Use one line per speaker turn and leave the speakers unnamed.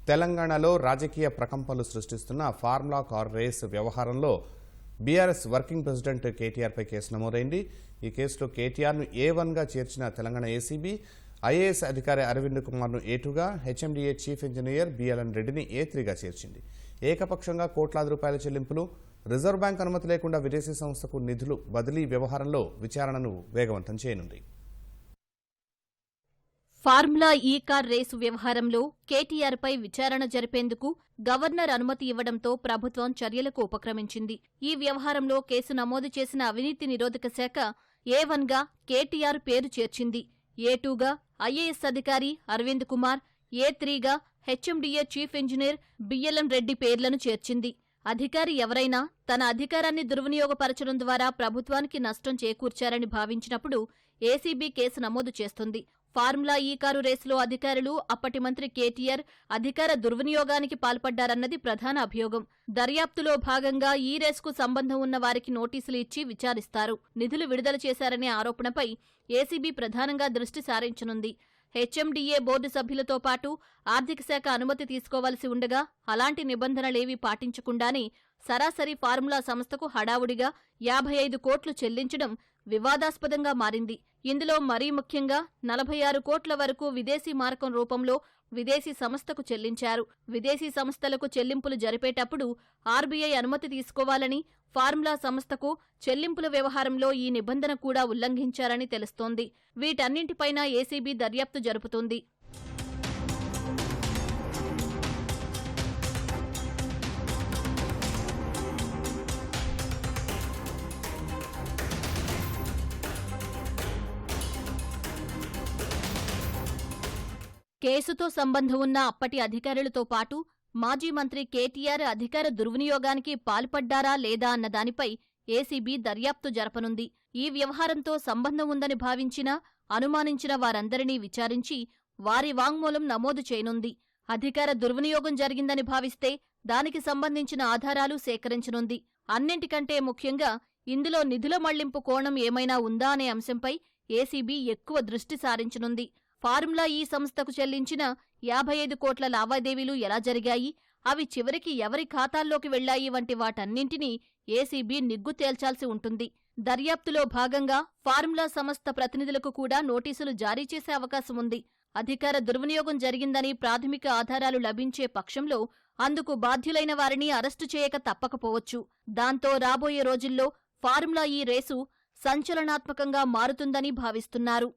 తెలంగాణలో రాజకీయ ప్రకంపనలు సృష్టిస్తున్న ఫార్ములా కార్ రేస్ వ్యవహారంలో బీఆర్ఎస్ వర్కింగ్ ప్రెసిడెంట్ కేటీఆర్పై కేసు నమోదైంది. ఈ కేసులో కేటీఆర్ను A1గా చేర్చిన తెలంగాణ ఏసీబీ ఐఏఎస్ అధికారి అరవింద్ కుమార్ను A2గా, హెచ్ఎండిఏ చీఫ్ ఇంజనీర్ బిఎల్ఎన్ రెడ్డిని A3గా చేర్చింది. ఏకపక్షంగా కోట్లాది రూపాయల చెల్లింపులు, రిజర్వ్ బ్యాంక్ అనుమతి లేకుండా విదేశీ సంస్థకు నిధులు బదిలీ వ్యవహారంలో విచారణను వేగవంతం చేయనుంది.
ఫార్ములా కార్ రేసు వ్యవహారంలో కేటీఆర్పై విచారణ జరిపేందుకు గవర్నర్ అనుమతి ఇవ్వడంతో ప్రభుత్వం చర్యలకు ఉపక్రమించింది. ఈ వ్యవహారంలో కేసు నమోదు చేసిన అవినీతి నిరోధక శాఖ A1గా కేటీఆర్ పేరు చేర్చింది. A2గా ఐఏఎస్ అధికారి అరవింద్ కుమార్, A3గా HMDA chief engineer BLN Reddy పేర్లను చేర్చింది. అధికారి ఎవరైనా తన అధికారాన్ని దుర్వినియోగపరచడం ద్వారా ప్రభుత్వానికి నష్టం చేకూర్చారని భావించినప్పుడు ఏసీబీ కేసు నమోదు చేస్తుంది. ఫార్ములా కారు రేసులో అధికారులు అప్పటి మంత్రి కేటీఆర్ అధికార దుర్వినియోగానికి పాల్పడ్డారన్నది ప్రధాన అభియోగం. దర్యాప్తులో భాగంగా ఈ రేసుకు సంబంధం ఉన్న వారికి నోటీసులు ఇచ్చి విచారిస్తారు. నిధులు విడుదల చేశారనే ఆరోపణపై ఏసీబీ ప్రధానంగా దృష్టి సారించనుంది. హెచ్ఎండిఏ బోర్డు సభ్యులతో పాటు ఆర్థిక శాఖ అనుమతి తీసుకోవాల్సి ఉండగా అలాంటి నిబంధనలేవీ పాటించకుండానే సరాసరి ఫార్ములా సంస్థకు హడావుడిగా 55 కోట్లు చెల్లించడం వివాదాస్పదంగా మారింది. ఇందులో మరీ ముఖ్యంగా 46 కోట్ల వరకు విదేశీ మార్కం రూపంలో విదేశీ సంస్థకు చెల్లించారు. విదేశీ సంస్థలకు చెల్లింపులు జరిపేటప్పుడు ఆర్బీఐ అనుమతి తీసుకోవాలని, ఫార్ములా సంస్థకు చెల్లింపుల వ్యవహారంలో ఈ నిబంధన కూడా ఉల్లంఘించారని తెలుస్తోంది. వీటన్నింటిపైనా ఏసీబీ దర్యాప్తు జరుపుతుంది. కేసుతో సంబంధం ఉన్న అప్పటి అధికారులతో పాటు మాజీ మంత్రి కేటీఆర్ అధికార దుర్వినియోగానికి పాల్పడ్డారా లేదా అన్న దానిపై ఏసీబీ దర్యాప్తు జరపనుంది. ఈ వ్యవహారంతో సంబంధం ఉందని భావించినా, అనుమానించిన వారందరినీ విచారించి వారి వాంగ్మూలం నమోదు చేయనుంది. అధికార దుర్వినియోగం జరిగిందని భావిస్తే దానికి సంబంధించిన ఆధారాలు సేకరించనుంది. అన్నింటికంటే ముఖ్యంగా ఇందులో నిధుల మళ్లింపు కోణం ఏమైనా ఉందా అనే అంశంపై ఏసీబీ ఎక్కువ దృష్టి సారించనుంది. ఫార్ములా సంస్థకు చెల్లించిన 55 కోట్ల లావాదేవీలు ఎలా జరిగాయి, అవి చివరికి ఎవరి ఖాతాల్లోకి వెళ్లాయి వంటి వాటన్నింటినీ ఏసీబీ నిగ్గు తేల్చాల్సి ఉంటుంది. దర్యాప్తులో భాగంగా ఫార్ములా సంస్థ ప్రతినిధులకు కూడా నోటీసులు జారీ చేసే అవకాశం ఉంది. అధికార దుర్వినియోగం జరిగిందని ప్రాథమిక ఆధారాలు లభించే పక్షంలో అందుకు బాధ్యులైన వారిని అరెస్టు చేయక తప్పకపోవచ్చు. దాంతో రాబోయే రోజుల్లో ఫార్ములా రేసు సంచలనాత్మకంగా మారుతుందని భావిస్తున్నారు.